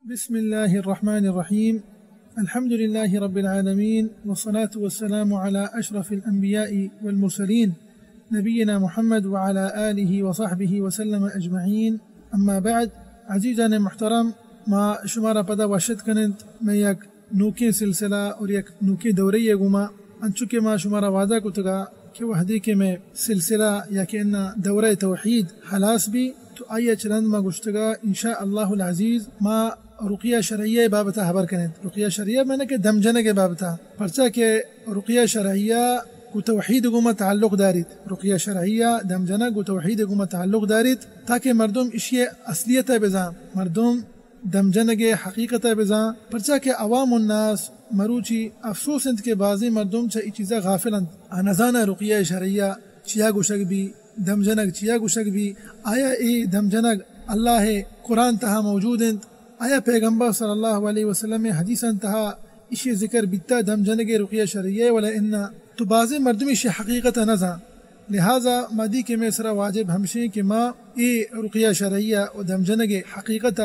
بسم الله الرحمن الرحيم. الحمد لله رب العالمين، والصلاة والسلام على أشرف الأنبياء والمرسلين نبينا محمد وعلى آله وصحبه وسلم أجمعين. أما بعد، عزیزان محترم، ما شمارا پدا واشد کنند میں یک نوکے سلسلہ اور یک نوکے دوری گما انچکے ما شمارا وعدہ کتگا کہ وحدی کے میں سلسلہ یا کہ ان دورہ توحید حلاس بھی تو آئیے چلند ما گشتگا انشاءاللہ العزیز ما رقیہ شرعیہ بابتا حبر کنند. رقیہ شرعیہ میں نے کہ دم جنگ بابتا پرچا کہ رقیہ شرعیہ کو توحید گما تعلق دارید. رقیہ شرعیہ دم جنگ و توحید گما تعلق دارید تاکہ مردم اشیاء اصلیت بزا مردم دم جنگ حقیقت بزا پرچا کہ عوام الناس مروچی افسوس انت کے بعضی مردم چا ای چیزا غافلند آنزانا رقیہ شرعیہ چیا گوشک بھی دم جنگ چیا گوشک بھی آیا ای دم جنگ اللہ قرآن تہا موجود انت آیا پیغمبر صلی اللہ علیہ وسلم حدیثاً تہا اشی ذکر بیتا دم جنگ رقیہ شرعیہ ولا انا تو بعضی مردم اشی حقیقت نزا لہذا مادی کے میں سرا واجب ہمشیں کہ ما ای رقیہ شرعیہ و دم جنگ حقیقت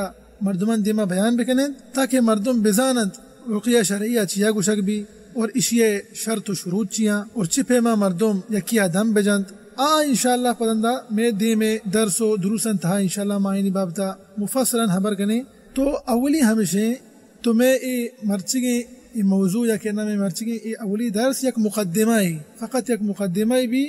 مردمان دیما بیان بکنند تاکہ مردم بزانند رقیہ شرعیہ چیا گوشک بھی اور اشیاء شرط و شروط چیاں اور چپے ما مردم یکیا دم بجند انشاءاللہ پدندہ میں دی میں درس و دروسن تہا انشاءاللہ معنی بابتا مفصلا حبر کنے. تو اولی ہمیشہ تو میں ای مرچگی ای موضوع یا کہنا میں مرچگی ای اولی درس یک مقدمہ ہی فقط یک مقدمہ ہی بھی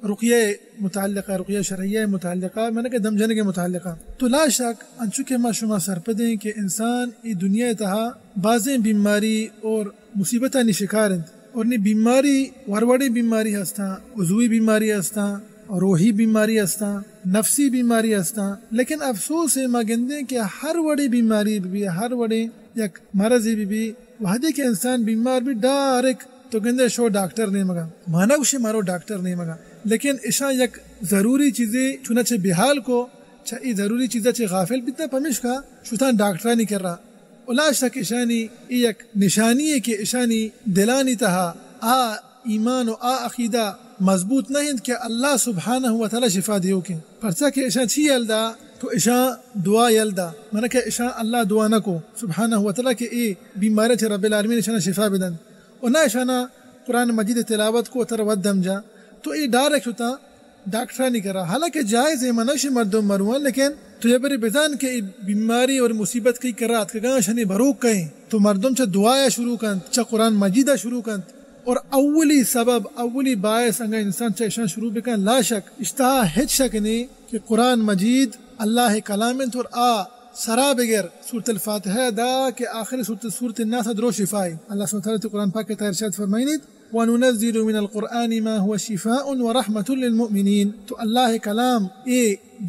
رقیہ متعلقہ رقیہ شرعیہ متعلقہ میں نے کہ دم جنگ متعلقہ. تو لا شک انچکہ ما شما سرپدیں کہ انسان ای دنیا تہا بعضیں بیماری اور مصیبتہ نی شکارند اور نی بیماری وروڑی بیماری ہستا عضوی بیماری ہستا روحی بیماری ہستا نفسی بیماری ہستا. لیکن افسوس ہے ما گندے کہ ہر وڑی بیماری بھی ہر وڑی یک مرضی بھی وحدی کے انسان بیمار بھی ڈائریکٹ تو گندے شو ڈاکٹر نہیں مگا مانا گوشی مارو ڈاکٹر نہیں مگا لیکن اشا یک ضروری چیزیں چنانچہ بحال کو ای ضروری چیزیں چھ غافل بیتا پمیش کا شوتان ڈاکٹرہ نہیں کر رہا اولا شک اشانی یک نشانی ہے کہ اشانی دلانی تہا ایمان و عقیدہ مضبوط نہیں کہ اللہ سبحانہ و تعالی شفا دیو کے پرچا کہ اشا چھی یلدا تو اشا دعا یلدا مانا کہ اشا اللہ دعا نہ کو سبحانہ و تعالی کہ ای بیماری چھ رب العالمین اشانا شفا بدن اور نہ اشانا قرآن مجید تلاوت کو تر ودم جا تو ای ڈائریکٹ ہوتا ڈاکٹر نہیں کرا. حالانکہ جائز ہے منش مردم مروان لیکن تو یہ بری بیزان کے بیماری اور مصیبت کی کرات کہ گاں شنی بروک کہیں تو مردم چا دعایا شروع کن چا قرآن مجیدہ شروع کن اور اولی سبب اولی باعث انگا انسان چا اشان شروع بکن لا شک اشتہا ہیچ شک نہیں کہ قرآن مجید اللہ کلامنت اور سرا بغیر سورة الفاتحہ دا کہ آخر سورة الناس درو شفائی. اللہ سبحانہ وتعالی قرآن پاک کے ارشاد فرمائنید وَنُنَزِّلُ مِنَ الْقُرْآنِ مَا هُوَ شِفَاءٌ وَرَحْمَةٌ لِلْمُؤْمِنِينَ. تو اللہ کلام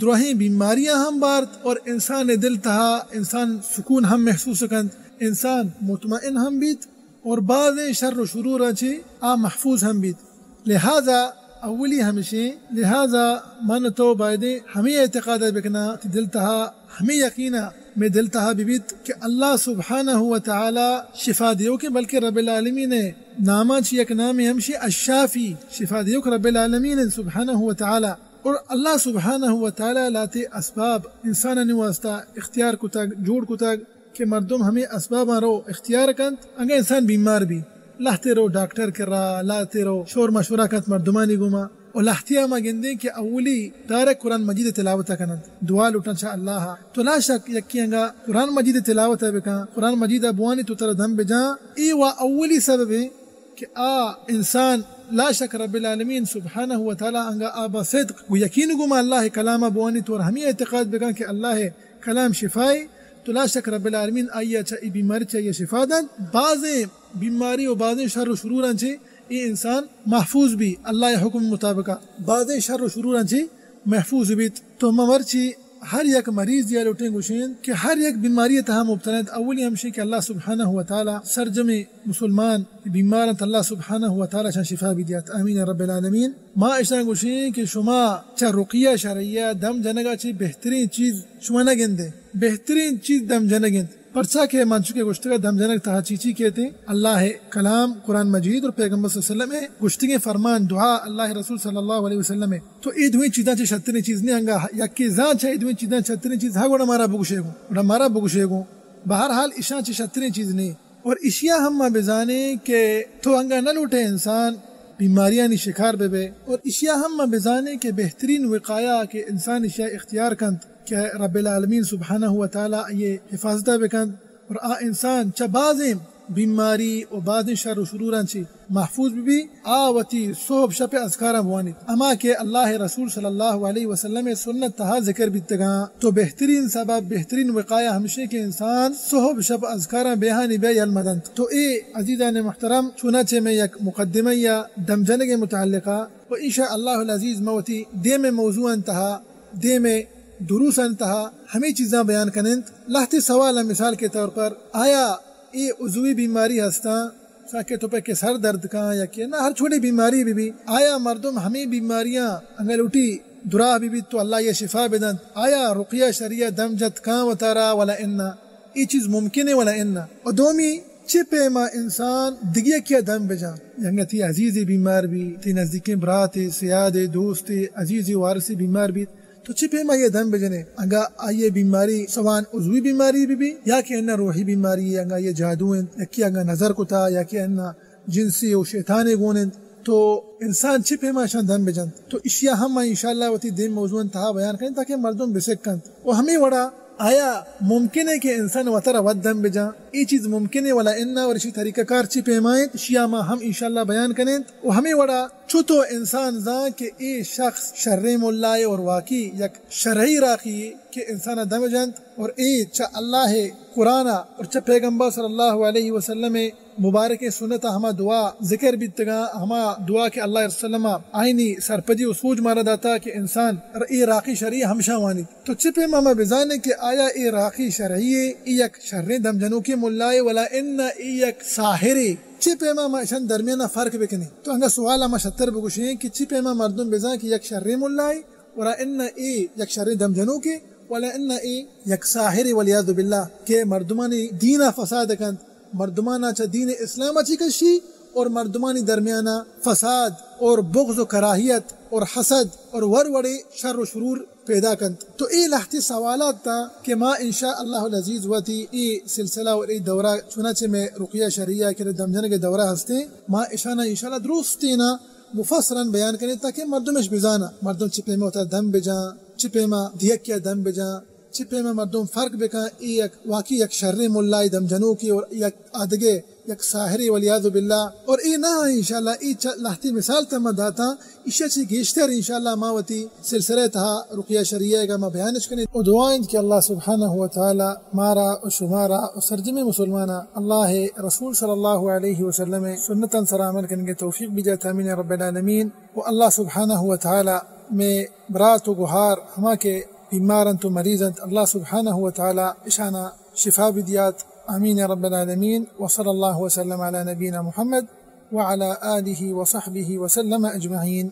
دروہیں بیماریاں ہم بارت اور انسان دل تہا انسان سکون ہم محسوس کند انسان مطمئن ہم بیت اور بعض شر و شرور اچھی محفوظ ہم بیت. لہذا اولی ہمشی لہذا من تو بائدے ہمیں اعتقاد بکنا دل تہا ہمیں یقینا میں دل تہا بیت کہ اللہ سبحانہ و تعالی شفا دیو کے بلکہ رب العالمین نے نامہ چی ایک نام ہمشی الشافی شفا دیو کہ رب العالمین سبحانہ و تعالی اور اللہ سبحانہ و تعالی لاتے اسباب انسان واسطہ اختیار کتاگ جوڑ کتاگ کہ مردم ہمیں اسباب رو اختیار کنت انگا انسان بیمار بھی لاتے رو ڈاکٹر کر رہا لاتے رو شور مشورہ کنت مردمانی گما اور لاحتیہ ما گندے کہ اولی دارک قرآن مجید تلاوتا کنند دعا لوٹن شاء اللہ. تو لا شک یکی انگا قرآن مجید تلاوتا بکا قرآن مجید بوانی تو تر دھم بجا ای و اولی سبب ہے کہ انسان لا شک رب العالمین سبحانہ و تعالی انگا آبا صدق و یقین گما اللہ کلام بوانی تو ہمیں اعتقاد بکا کہ اللہ کلام شفائی. تو لا شک رب العالمین آئیے چاہیے بیماری چاہیے شفا دن بعضیں بیماری و بعضیں شر و شرور انچے یہ انسان محفوظ بھی اللہ حکم مطابقہ بعضیں شر و شرور انچے محفوظ بھی. تو مورچی ہر یک مریض یا لوٹیں گوشین کہ ہر یک بیماری تہا مبتلا اولی ہمشی کہ اللہ سبحانہ و تعالی سرجم مسلمان بیمارت اللہ سبحانہ و تعالی شان شفا بھی دیات آمین رب العالمین. ما اشان گوشین کہ شما چا رقیہ شرعیہ دم جنگا چی بہترین چیز شما نہ گندے بہترین چیز دم جنگند پرچا کے مان چکے گشتگا دم جنگ تہا چیچی کہتے ہیں اللہ کلام قرآن مجید اور پیغمبر صلی اللہ علیہ وسلم گشتگے فرمان دعا اللہ رسول صلی اللہ علیہ وسلم تو ای دوئی چیزاں چے شترین چیز نہیں ہنگا یکی ذات چاہی دوئی چیزاں شترین چیز ہاں گوڑا مارا بگوشے گو بہرحال اشاں چی شترین چیز نہیں اور اشیاء ہم بزانے کہ تو انگا نہ لوٹے انسان بیماریاں نی شکار بے اور اشیاء ہم بزانے کہ بہترین وقایا کہ انسان اشیاء اختیار کند کہ رب العالمین سبحانہ و تعالی یہ حفاظتہ بکند اور انسان چا بازیم بیماری و بعد شر و شروران چی محفوظ بھی آوتی صحب شپ اذکارا بوانی اما کہ اللہ رسول صلی اللہ علیہ وسلم سنت تہا ذکر بیتگاں تو بہترین سبب بہترین وقایہ ہمشے کہ انسان صحب شپ اذکارا بیہانی بے یلمدند تو اے عزیزان محترم چنانچہ میں یک مقدمہ یا دمجنگ متعلقہ و انشاء اللہ العزیز موتی دے میں موضوع انتہا دے میں دروس انتہا ہمیں چیزاں بیان کنند لہتی سوال مثال کے طور پر آیا یہ عضوی بیماری ہستا ساکہ تو پہ کہ سر درد کا یا کہ نہ ہر چھوٹی بیماری بھی آیا مردم ہمیں بیماریاں انگل اٹھی دراہ بھی تو اللہ یہ شفا بدن آیا رقیہ شریعہ دم جت کان و تارا ولا انا یہ چیز ممکن ہے ولا انا اور دومی چپے ما انسان دگیا کیا دم بجا یعنی تی عزیزی بیمار بھی تی نزدیکی برات سیاد دوست عزیزی وارثی بیمار بھی تو چپے ما یہ دم بجنے اگا آئیے بیماری سوان عضوی بیماری بھی یا کہ انہا روحی بیماری ہے اگا یہ جادو ہیں یا کہ اگا نظر کتا یا کہ انہا جنسی و شیطانے گونند تو انسان چپے ما شان دم بجن تو اشیاء ہم انشاءاللہ وتی دین موضوع انتہا بیان کریں تاکہ مردم بسکند اور ہمیں وڑا آیا ممکن ہے کہ انسان وطر ود دم بجا یہ چیز ممکن ہے ولا انا اور اسی طریقہ کار چپے مائیں اشیاء ما ہم انشاءاللہ بیان کریں اور ہمیں وڑا چھتو انسان زان کہ اے شخص شرع ملائے اور واقعی یک شرعی راقی کہ انسان دم جند اور اے چا اللہ قرآن اور چا پیغمبر صلی اللہ علیہ وسلم مبارک سنتا ہما دعا ذکر بیتگا ہما دعا کہ اللہ وسلم آئینی سرپدی و سوج مارا داتا کہ انسان اے راقی شرعی ہمشہ وانی تو چپے ماما بزانے کہ آیا اے راقی شرعی یک شرع دم جنو کی ملائے ولا ان یک ساحری چپے ماما اشان درمیانہ فرق بکنی تو انگا سوال ہما شتر بگوشیں کہ چپے ماما مردم بزان کہ یک شرع ملائے ولا ان یک شرع دم جنو کی ولا ان یک ساحری والیاذ باللہ کہ مردمانی دین فساد کند مردمانہ چا دین اسلام اچھی کشی اور مردمانی درمیانہ فساد اور بغض و کراہیت اور حسد اور وڑے شر و شرور پیدا کند تو اے لہتی سوالات تا کہ ما انشاء اللہ العزیز واتی ای سلسلہ اور ای دورہ چنانچہ میں رقیہ شریعہ کے دمجن کے دورہ ہستے ما اشانہ انشاءاللہ درستینا مفصراً بیان کریں تاکہ مردمش بزانا مردم چپے میں ہوتا دم بجا چپے میں دیک کیا دم بجا چپے میں مردم فرق بکا یک واقعی یک شرع ملائی دم جنو کی اور یک آدگے یک ساحری والیاذ باللہ اور ای نہ انشاءاللہ ای لہتی مثال تم داتا اشیا چی گیشتر انشاءاللہ ماوتی سلسلہ تہا رقیہ شریعہ کا ما بیانش کریں اور دعائیں کہ اللہ سبحانہ وتعالی مارا و شمارا و سرجم مسلمانہ اللہ رسول صلی اللہ علیہ وسلم سنتا سرامل کرنے توفیق بھی جاتا امین رب العالمین و اللہ سبحانہ وتعالی میں برات و گہار ہما کے بیمارن تو مریضن اللہ سبحانہ وتعالی اشانہ شفا بدیات آمین رب العالمین وصلی اللہ وسلم علی نبینا محمد وعلى آلہ وصحبہ وسلم اجمعین.